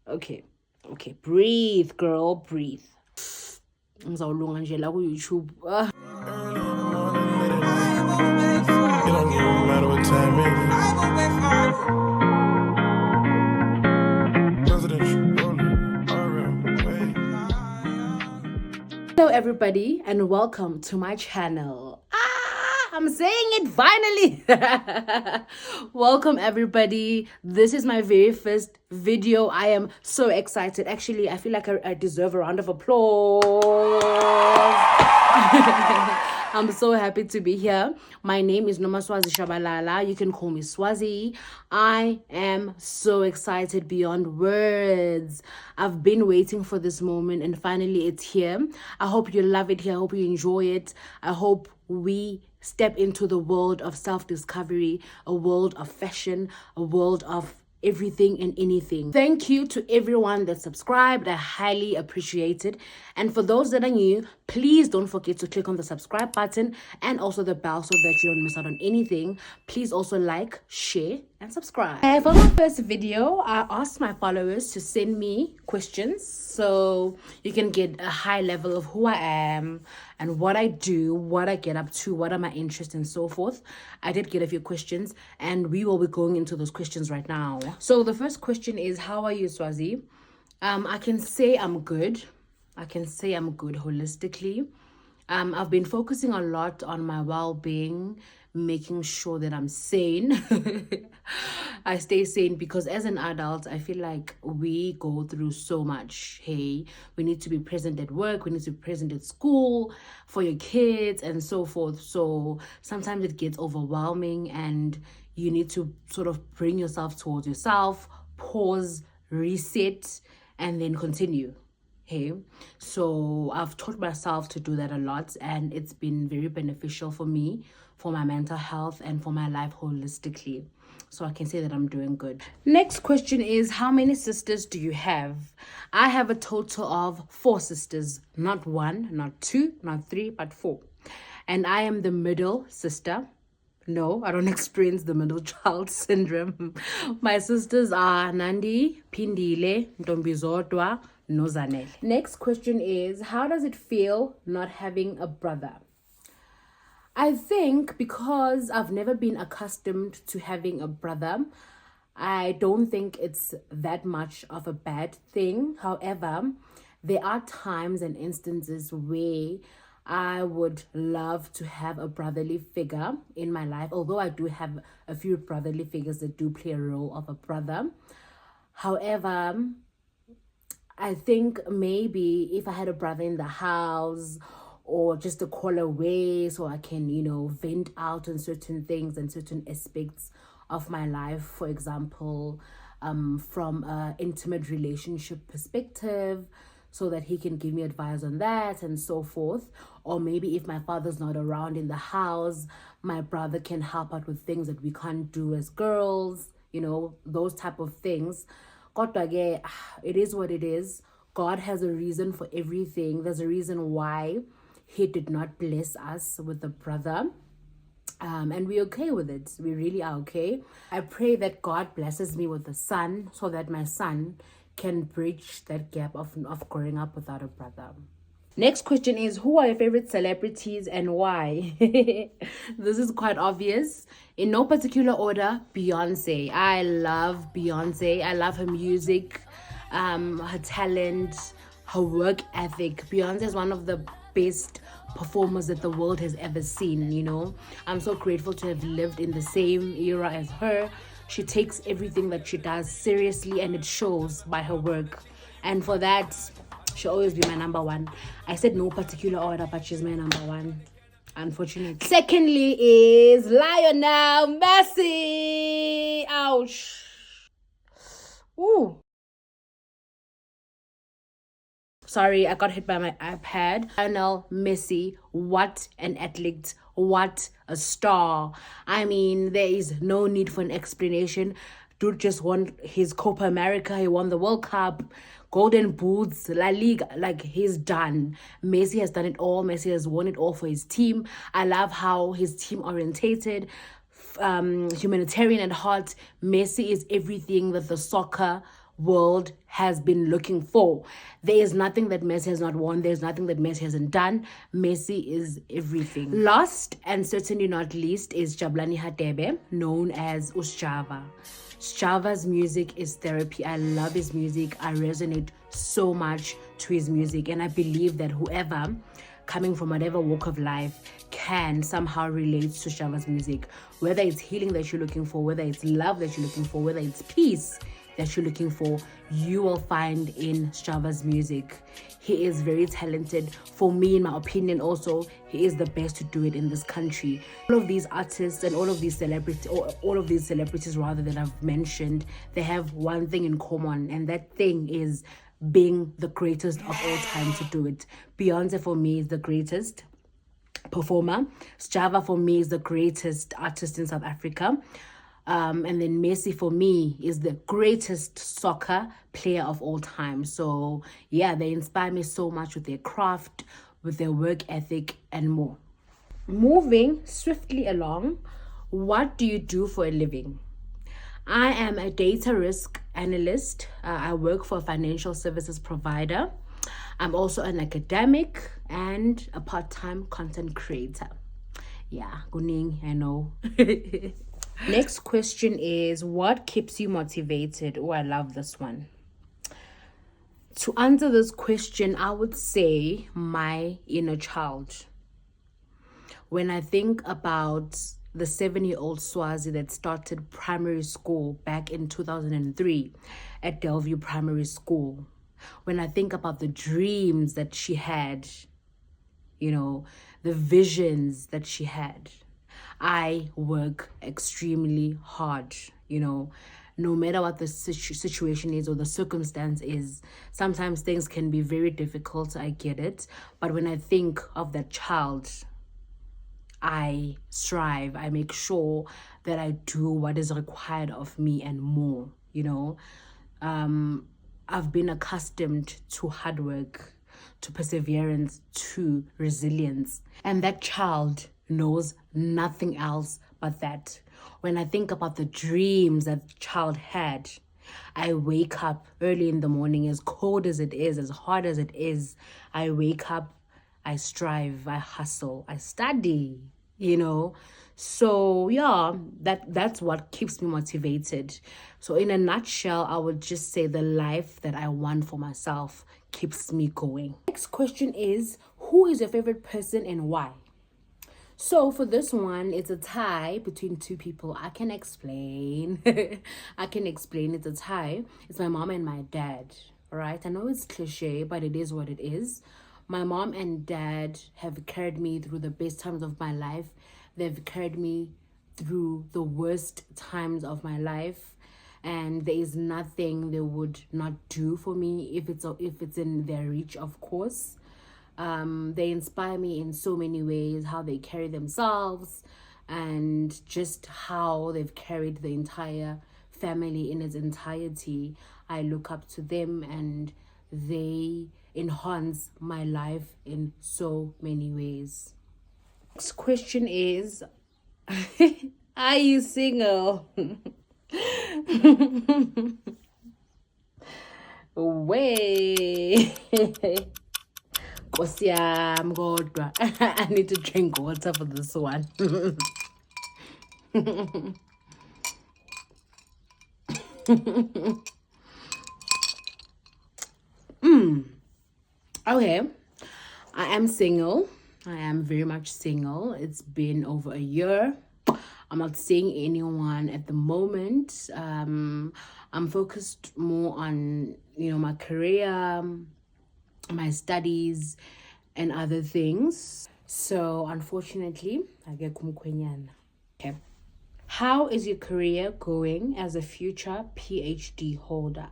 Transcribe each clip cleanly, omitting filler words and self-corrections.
Okay, breathe, girl, breathe. Ngizawulunga nje la ku YouTube. It don't even matter what time it is. Hello everybody and welcome to my channel. I'm saying it finally. Welcome everybody. This is my very first video. I am so excited. Actually, I feel like I deserve a round of applause. I'm so happy to be here. My name is Noma Swazi Shabalala. You can call me Swazi. I am so excited beyond words. I've been waiting for this moment and finally it's here. I hope you love it here. I hope you enjoy it. I hope we step into the world of self-discovery, a world of fashion, a world of everything and anything. Thank you to everyone that subscribed. I highly appreciate it. And for those that are new, please don't forget to click on the subscribe button and also the bell so that you don't miss out on anything. Please also like, share, and subscribe. And for my first video, I asked my followers to send me questions so you can get a high level of who I am and what I do, what I get up to, what are my interests and so forth. I did get a few questions and we will be going into those questions right now. So the first question is, how are you, Swazi? I can say I'm good. I can say I'm good holistically. I've been focusing a lot on my well-being, making sure that I'm sane. I stay sane because as an adult, I feel like we go through so much. Hey, we need to be present at work, we need to be present at school for your kids and so forth. So sometimes it gets overwhelming and you need to sort of bring yourself towards yourself, pause, reset, and then continue. Hey, so I've taught myself to do that a lot and it's been very beneficial for me, for my mental health and for my life holistically. So I can say that I'm doing good. Next question is, how many sisters do you have? I have a total of 4 sisters, not 1, not 2, not 3, but 4. And I am the middle sister. No, I don't experience the middle child syndrome. My sisters are Nandi, Pindile, Ntombizodwa, Nozanel. Next question is, how does it feel not having a brother? I think because I've never been accustomed to having a brother, I don't think it's that much of a bad thing. However, there are times and instances where I would love to have a brotherly figure in my life, although I do have a few brotherly figures that do play a role of a brother. However, I think maybe if I had a brother in the house or just a call away so I can, vent out on certain things and certain aspects of my life, for example, from an intimate relationship perspective, so that he can give me advice on that and so forth. Or maybe if my father's not around in the house, my brother can help out with things that we can't do as girls, those type of things. Kodwa-ke, it is what it is. God has a reason for everything. There's a reason why he did not bless us with a brother. And we're okay with it. We really are okay. I pray that God blesses me with a son so that my son can bridge that gap of growing up without a brother. Next question is, who are your favorite celebrities and why? This is quite obvious. In no particular order, Beyonce. I love Beyonce. I love her music, her talent, her work ethic. Beyonce is one of the best performers that the world has ever seen, I'm so grateful to have lived in the same era as her. She takes everything that she does seriously and it shows by her work. And for that, she'll always be my number one. I said no particular order, but she's my number one, unfortunately. Secondly is Lionel Messi. Ouch. Ooh. Sorry, I got hit by my iPad. Lionel Messi, what an athlete, what a star. I mean, there is no need for an explanation. Dude just won his Copa America, he won the World Cup, Golden Boots, La Liga, like he's done. Messi has done it all. Messi has won it all for his team. I love how his team orientated. humanitarian at heart. Messi is everything that the soccer world has been looking for. There is nothing that Messi has not won. There's nothing that Messi hasn't done. Messi is everything. Last and certainly not least is Jabulani Hadebe, known as Usjava. Sjava's music is therapy. I love his music. I resonate so much to his music, and I believe that whoever coming from whatever walk of life can somehow relate to Sjava's music, whether it's healing that you're looking for, whether it's love that you're looking for, whether it's peace that you're looking for, you will find in Sjava's music. He is very talented. For me, in my opinion, also, he is the best to do it in this country. All of these artists and all of these celebrities rather that I've mentioned, they have one thing in common, and that thing is being the greatest of all time to do it. Beyonce for me is the greatest performer. Sjava for me is the greatest artist in South Africa. And then Messi for me is the greatest soccer player of all time. So yeah, they inspire me so much with their craft, with their work ethic, and more. Moving swiftly along, what do you do for a living? I am a data risk analyst. I work for a financial services provider. I'm also an academic and a part-time content creator. Yeah, Guning, I know. Next question is, what keeps you motivated? Oh, I love this one. To answer this question, I would say my inner child. When I think about the 7-year-old Swazi that started primary school back in 2003 at Delview Primary School, when I think about the dreams that she had, the visions that she had, I work extremely hard, no matter what the situation is or the circumstance is. Sometimes things can be very difficult, I get it. But when I think of that child, I strive, I make sure that I do what is required of me and more, I've been accustomed to hard work, to perseverance, to resilience. And that child knows nothing else but that. When I think about the dreams that the child had, I wake up early in the morning, as cold as it is, as hard as it is. I wake up, I strive, I hustle, I study, So yeah, that's what keeps me motivated. So in a nutshell, I would just say the life that I want for myself keeps me going. Next question is, who is your favorite person and why? So for this one, it's a tie between two people. I can explain. It's a tie. It's my mom and my dad. All right. I know it's cliche, but it is what it is. My mom and dad have carried me through the best times of my life. They've carried me through the worst times of my life. And there is nothing they would not do for me if it's in their reach, of course. They inspire me in so many ways, how they carry themselves and just how they've carried the entire family in its entirety. I look up to them and they enhance my life in so many ways. Next question is, are you single? Way. I need to drink water for this one. Okay, I am single. I am very much single. It's been over a year. I'm not seeing anyone at the moment. I'm focused more on, my career, my studies, and other things. So unfortunately, I get kumkwenyana. Okay. How is your career going as a future PhD holder?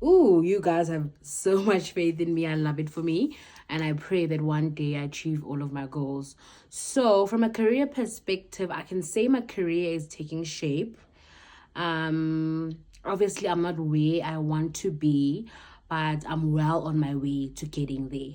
Ooh, you guys have so much faith in me. I love it for me. And I pray that one day I achieve all of my goals. So from a career perspective, I can say my career is taking shape. Obviously, I'm not where I want to be, but I'm well on my way to getting there,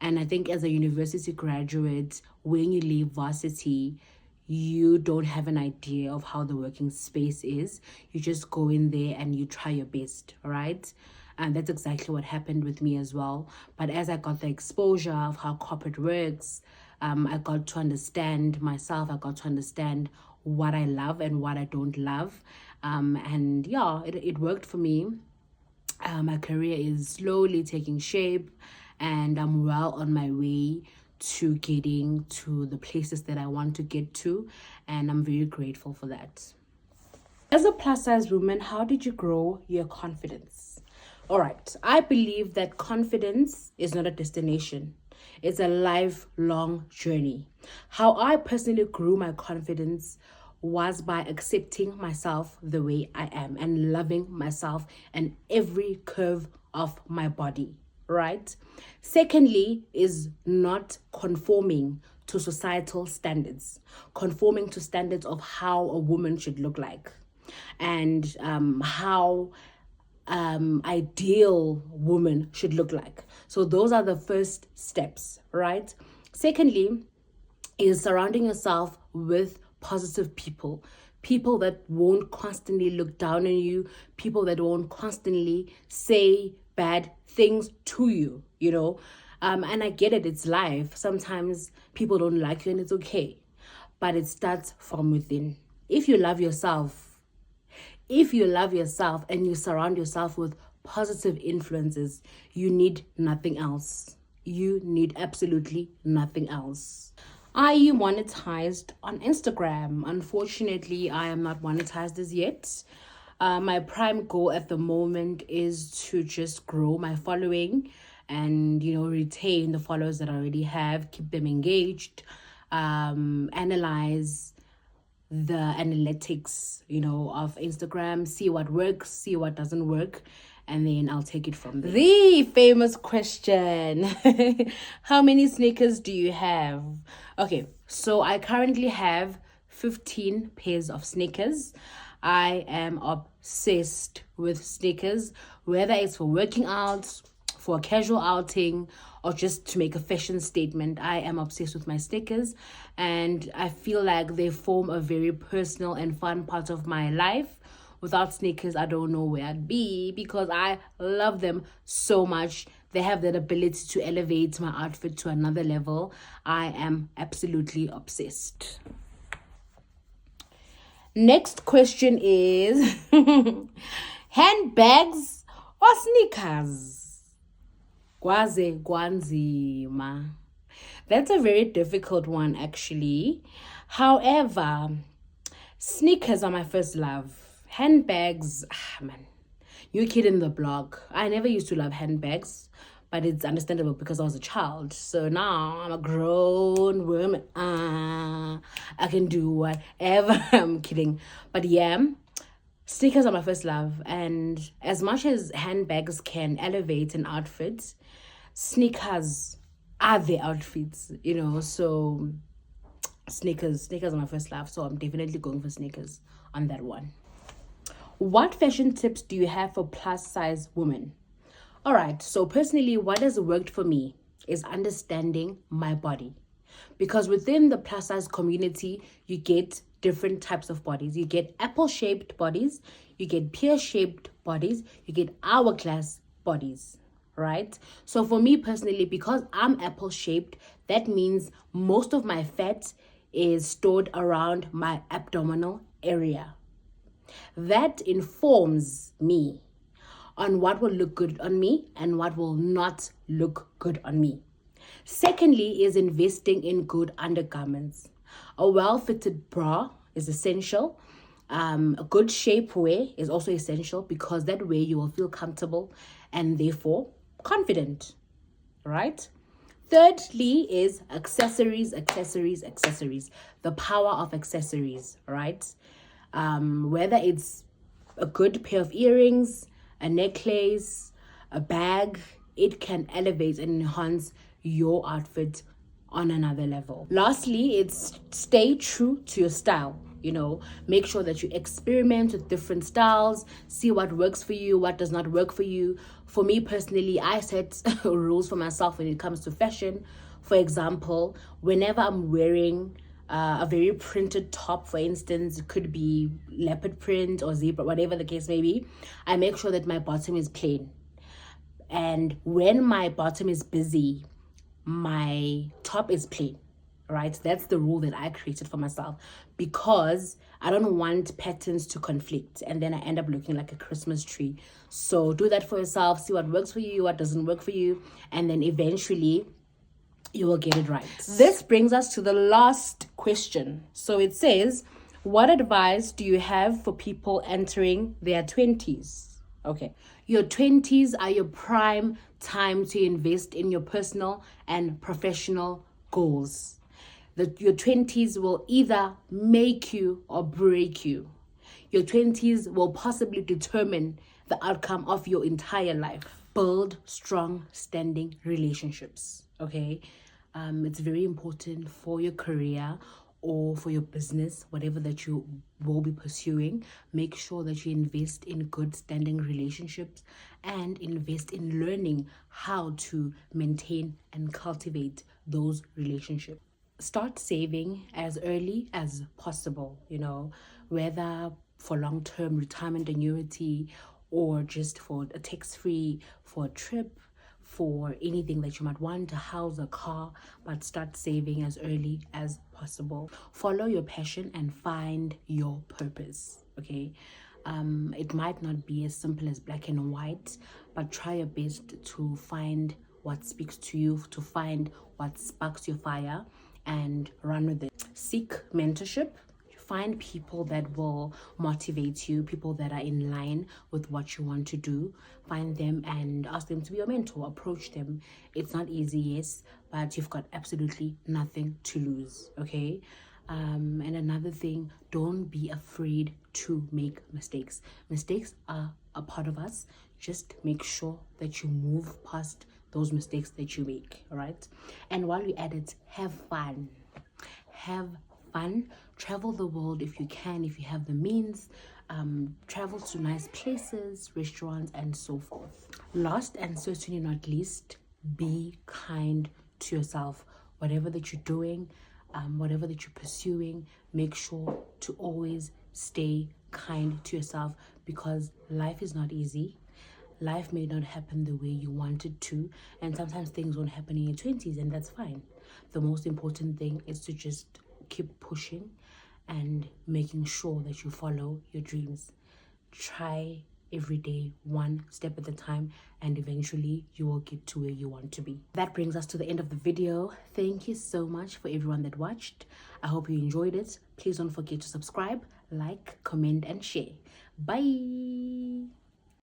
And I think as a university graduate, when you leave varsity, you don't have an idea of how the working space is. You just go in there and you try your best, right? And that's exactly what happened with me as well. But as I got the exposure of how corporate works, I got to understand myself. I got to understand what I love and what I don't love. And yeah, it worked for me. My career is slowly taking shape, and I'm well on my way to getting to the places that I want to get to, and I'm very grateful for that. As a plus size woman, how did you grow your confidence? All right, I believe that confidence is not a destination, it's a lifelong journey. How I personally grew my confidence was by accepting myself the way I am and loving myself and every curve of my body, right? Secondly, is not conforming to societal standards, conforming to standards of how a woman should look like, and how ideal woman should look like. So those are the first steps, right? Secondly, is surrounding yourself with positive people, people that won't constantly look down on you, people that won't constantly say bad things to you, you know. And I get it, it's life. Sometimes people don't like you and it's okay, but it starts from within. If you love yourself and you surround yourself with positive influences, you need nothing else. You need absolutely nothing else. Are you monetized on Instagram? Unfortunately, I am not monetized as yet. My prime goal at the moment is to just grow my following and, retain the followers that I already have, keep them engaged, analyze the analytics, of Instagram, see what works, see what doesn't work, and then I'll take it from there. The famous question. How many sneakers do you have? Okay, so I currently have 15 pairs of sneakers. I am obsessed with sneakers, whether it's for working out, for a casual outing, or just to make a fashion statement. I am obsessed with my sneakers, and I feel like they form a very personal and fun part of my life. Without sneakers, I don't know where I'd be because I love them so much. They have that ability to elevate my outfit to another level. I am absolutely obsessed. Next question is handbags or sneakers? Kwaze kwanzima. That's a very difficult one, actually. However, sneakers are my first love. Handbags, man, new kid in the block. I never used to love handbags, but it's understandable because I was a child. So now I'm a grown woman. I can do whatever. I'm kidding. But yeah, sneakers are my first love. And as much as handbags can elevate an outfit, sneakers are the outfits, so sneakers are my first love. So I'm definitely going for sneakers on that one. What fashion tips do you have for plus size women? All right, so personally, what has worked for me is understanding my body. Because within the plus size community, you get different types of bodies. You get apple-shaped bodies, you get pear-shaped bodies, you get hourglass bodies, right? So for me personally, because I'm apple-shaped, that means most of my fat is stored around my abdominal area. That informs me on what will look good on me and what will not look good on me. Secondly is investing in good undergarments. A well-fitted bra is essential. A good shapewear is also essential because that way you will feel comfortable and therefore confident, right? Thirdly is accessories. The power of accessories, right? Whether it's a good pair of earrings, a necklace, a bag, it can elevate and enhance your outfit on another level. Lastly, it's stay true to your style. Make sure that you experiment with different styles, see what works for you, what does not work for you. For me personally, I set rules for myself when it comes to fashion. For example, whenever I'm wearing a very printed top, for instance. It could be leopard print or zebra, whatever the case may be. I make sure that my bottom is plain. And when my bottom is busy, my top is plain, right? That's the rule that I created for myself, because I don't want patterns to conflict and then I end up looking like a Christmas tree. So do that for yourself, see what works for you, what doesn't work for you, and then eventually you will get it right. This brings us to the last question. So it says, what advice do you have for people entering their 20s? Okay, your 20s are your prime time to invest in your personal and professional goals. Your 20s will either make you or break you. Your 20s will possibly determine the outcome of your entire life. Build strong, standing relationships, okay? It's very important for your career or for your business, whatever that you will be pursuing. Make sure that you invest in good standing relationships and invest in learning how to maintain and cultivate those relationships. Start saving as early as possible, whether for long-term retirement annuity or just for a tax-free, for a trip, for anything that you might want, a house, a car, but start saving as early as possible. Follow your passion and find your purpose, okay? It might not be as simple as black and white, but try your best to find what speaks to you, to find what sparks your fire and run with it. Seek mentorship. Find people that will motivate you, people that are in line with what you want to do. Find them and ask them to be your mentor. Approach them. It's not easy, yes, but you've got absolutely nothing to lose, okay? And another thing, don't be afraid to make mistakes. Mistakes are a part of us. Just make sure that you move past those mistakes that you make, all right? And while you're at it, have fun. Have fun. Travel the world if you can, if you have the means. Travel to nice places, restaurants, and so forth. Last and certainly not least, be kind to yourself. Whatever that you're doing, whatever that you're pursuing, make sure to always stay kind to yourself, because life is not easy. Life may not happen the way you want it to, and sometimes things won't happen in your 20s, and that's fine. The most important thing is to just keep pushing and making sure that you follow your dreams. Try every day, one step at a time, and eventually you will get to where you want to be. That brings us to the end of the video. Thank you so much for everyone that watched. I hope you enjoyed it. Please don't forget to subscribe, like, comment, and share. Bye.